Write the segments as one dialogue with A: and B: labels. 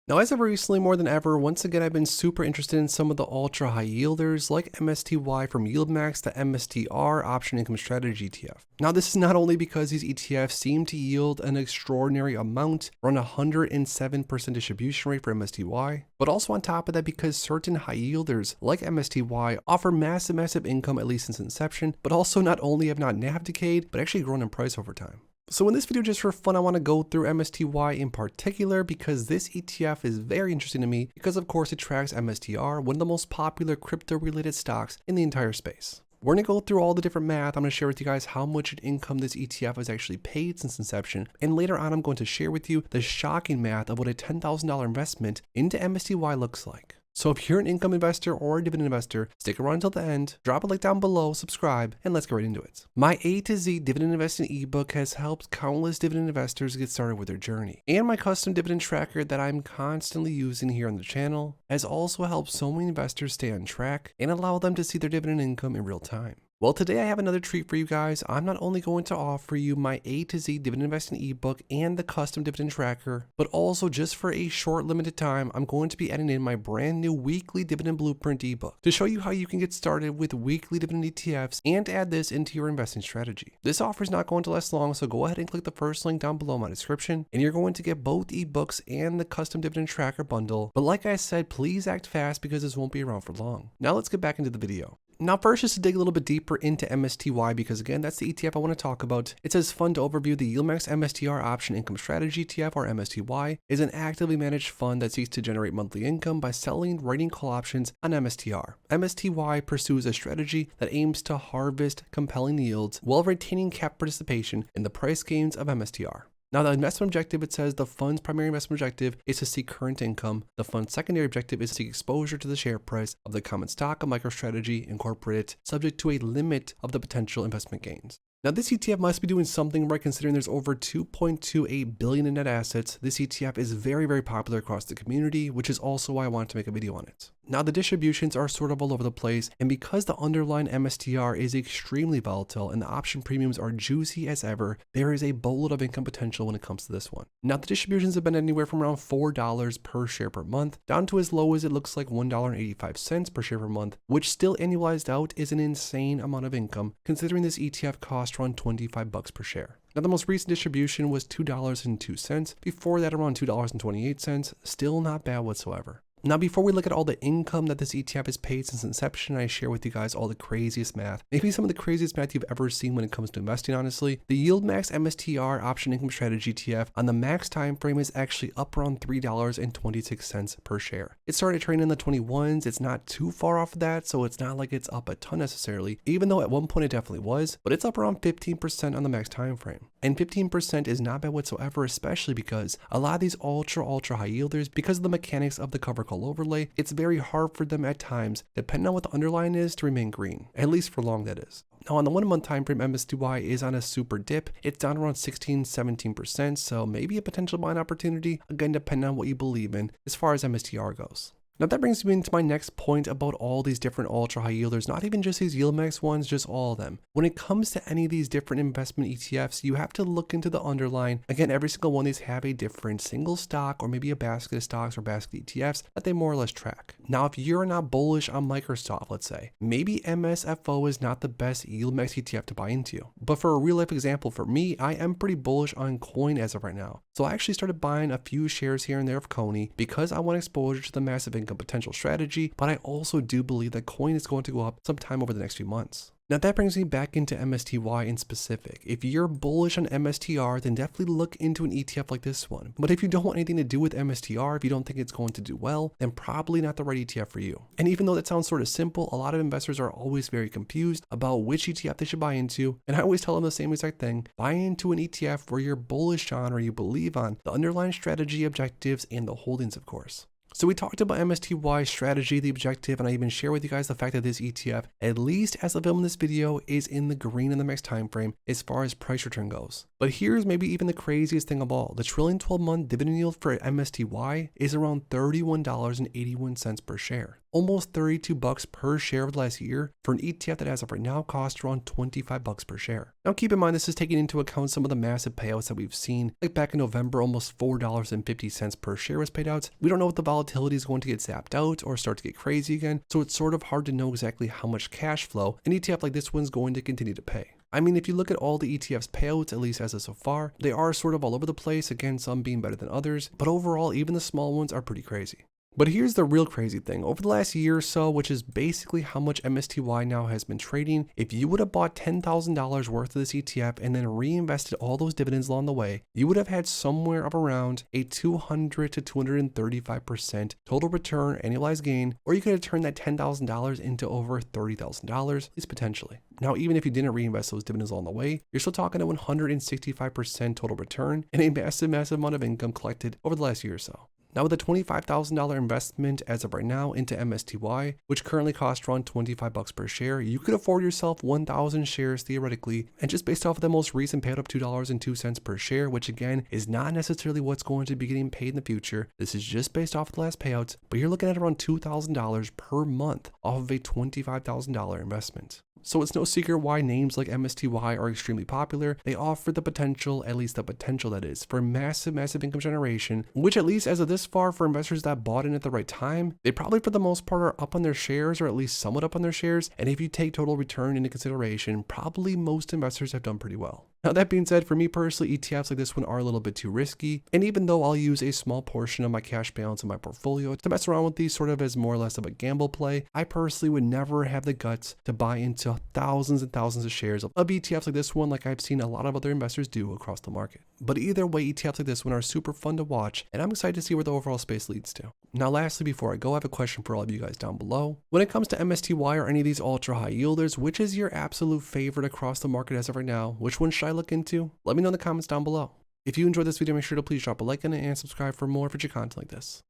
A: Now, as of recently, more than ever, once again, I've been super interested in some of the ultra high yielders like MSTY from YieldMax to MSTR Option Income Strategy ETF. Now, this is not only because these ETFs seem to yield an extraordinary amount, around 107% distribution rate for MSTY, but also on top of that because certain high yielders like MSTY offer massive income at least since inception, but also not only have not NAV decayed, but actually grown in price over time. So in this video, just for fun, I want to go through MSTY in particular because this ETF is very interesting to me because of course it tracks MSTR, one of the most popular crypto related stocks in the entire space. We're going to go through all the different math. I'm going to share with you guys how much income this ETF has actually paid since inception. And later on, I'm going to share with you the shocking math of what a $10,000 investment into MSTY looks like. So if you're an income investor or a dividend investor, stick around until the end, drop a like down below, subscribe, and let's get right into it. My A to Z dividend investing ebook has helped countless dividend investors get started with their journey. And my custom dividend tracker that I'm constantly using here on the channel has also helped so many investors stay on track and allow them to see their dividend income in real time. Well, today I have another treat for you guys. I'm not only going to offer you my A to Z dividend investing ebook and the custom dividend tracker, but also just for a short limited time, I'm going to be adding in my brand new weekly dividend blueprint ebook to show you how you can get started with weekly dividend ETFs and add this into your investing strategy. This offer is not going to last long, so go ahead and click the first link down below in my description, and you're going to get both ebooks and the custom dividend tracker bundle. But like I said, please act fast because this won't be around for long. Now let's get back into the video. Now first, just to dig a little bit deeper into MSTY, because again, that's the ETF I want to talk about. It says fund overview. The YieldMax MSTR Option Income Strategy ETF, or MSTY, is an actively managed fund that seeks to generate monthly income by selling writing call options on MSTR. MSTY pursues a strategy that aims to harvest compelling yields while retaining cap participation in the price gains of MSTR. Now, the investment objective, it says the fund's primary investment objective is to seek current income. The fund's secondary objective is to seek exposure to the share price of the common stock of MicroStrategy Incorporated, subject to a limit of the potential investment gains. Now, this ETF must be doing something right considering there's over 2.28 billion in net assets. This ETF is very popular across the community, which is also why I wanted to make a video on it. Now, the distributions are sort of all over the place, and because the underlying MSTR is extremely volatile and the option premiums are juicy as ever, there is a boatload of income potential when it comes to this one. Now, the distributions have been anywhere from around $4 per share per month, down to as low as it looks like $1.85 per share per month, which still annualized out is an insane amount of income, considering this ETF costs around $25 per share. Now, the most recent distribution was $2.02, before that around $2.28, still not bad whatsoever. Now, before we look at all the income that this ETF has paid since inception, I share with you guys all the craziest math, maybe some of the craziest math you've ever seen when it comes to investing, honestly. The YieldMax MSTR Option Income Strategy ETF on the max time frame is actually up around $3.26 per share. It started trading in the 21s. It's not too far off of that, so it's not like it's up a ton necessarily, even though at one point it definitely was, but it's up around 15% on the max time frame. And 15% is not bad whatsoever, especially because a lot of these ultra high yielders, because of the mechanics of the cover call overlay, it's very hard for them at times, depending on what the underlying is, to remain green, at least for long that is. Now, on the 1 month time frame, MSTY is on a super dip. It's down around 16-17%, so maybe a potential buying opportunity, again depending on what you believe in as far as MSTR goes. Now, that brings me into my next point about all these different ultra high yielders, not even just these YieldMax ones, just all of them. When it comes to any of these different investment ETFs, you have to look into the underlying. Again, every single one of these have a different single stock or maybe a basket of stocks or basket ETFs that they more or less track. Now, if you're not bullish on Microsoft, let's say, maybe MSFO is not the best YieldMax ETF to buy into. But for a real life example, for me, I am pretty bullish on Coin as of right now. So I actually started buying a few shares here and there of Coney because I want exposure to the massive income potential strategy, but I also do believe that Coin is going to go up sometime over the next few months. Now, that brings me back into MSTY in specific. If you're bullish on MSTR, then definitely look into an ETF like this one. But if you don't want anything to do with MSTR, if you don't think it's going to do well, then probably not the right ETF for you. And even though that sounds sort of simple, a lot of investors are always very confused about which ETF they should buy into. And I always tell them the same exact thing. Buy into an ETF where you're bullish on or you believe on the underlying strategy, objectives, and the holdings, of course. So we talked about MSTY strategy, the objective, and I even share with you guys the fact that this ETF, at least as of filming this video, is in the green in the max time frame as far as price return goes. But here's maybe even the craziest thing of all. The trailing 12-month dividend yield for MSTY is around $31.81 per share. almost 32 bucks per share over the last year for an ETF that as of right now costs around 25 bucks per share. Now keep in mind this is taking into account some of the massive payouts that we've seen, like back in November almost $4.50 per share was paid out. We don't know if the volatility is going to get zapped out or start to get crazy again, so it's sort of hard to know exactly how much cash flow an ETF like this one's going to continue to pay. I mean, if you look at all the ETF's payouts, at least as of so far, they are sort of all over the place, again, some being better than others, but overall, even the small ones are pretty crazy. But here's the real crazy thing. Over the last year or so, which is basically how much MSTY now has been trading, if you would have bought $10,000 worth of this ETF and then reinvested all those dividends along the way, you would have had somewhere of around a 200 to 235% total return annualized gain, or you could have turned that $10,000 into over $30,000, at least potentially. Now, even if you didn't reinvest those dividends along the way, you're still talking a 165% total return and a massive amount of income collected over the last year or so. Now with a $25,000 investment as of right now into MSTY, which currently costs around 25 bucks per share, you could afford yourself 1,000 shares theoretically, and just based off of the most recent payout of $2.02 per share, which again is not necessarily what's going to be getting paid in the future. This is just based off of the last payouts, but you're looking at around $2,000 per month off of a $25,000 investment. So it's no secret why names like MSTY are extremely popular. They offer the potential, at least the potential that is, for massive income generation, which at least as of this far for investors that bought in at the right time, they probably for the most part are up on their shares, or at least somewhat up on their shares. And if you take total return into consideration, probably most investors have done pretty well. Now that being said, for me personally, ETFs like this one are a little bit too risky. And even though I'll use a small portion of my cash balance in my portfolio to mess around with these sort of as more or less of a gamble play, I personally would never have the guts to buy into thousands and thousands of shares of ETFs like this one, like I've seen a lot of other investors do across the market. But either way, ETFs like this one are super fun to watch, and I'm excited to see where the overall space leads to. Now lastly, before I go, I have a question for all of you guys down below. When it comes to MSTY or any of these ultra high yielders, which is your absolute favorite across the market as of right now? Which one should I look into? Let me know in the comments down below. If you enjoyed this video, make sure to please drop a like on it and subscribe for more future content like this.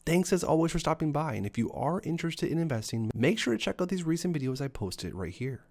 A: Thanks as always for stopping by, and if you are interested in investing, make sure to check out these recent videos I posted right here.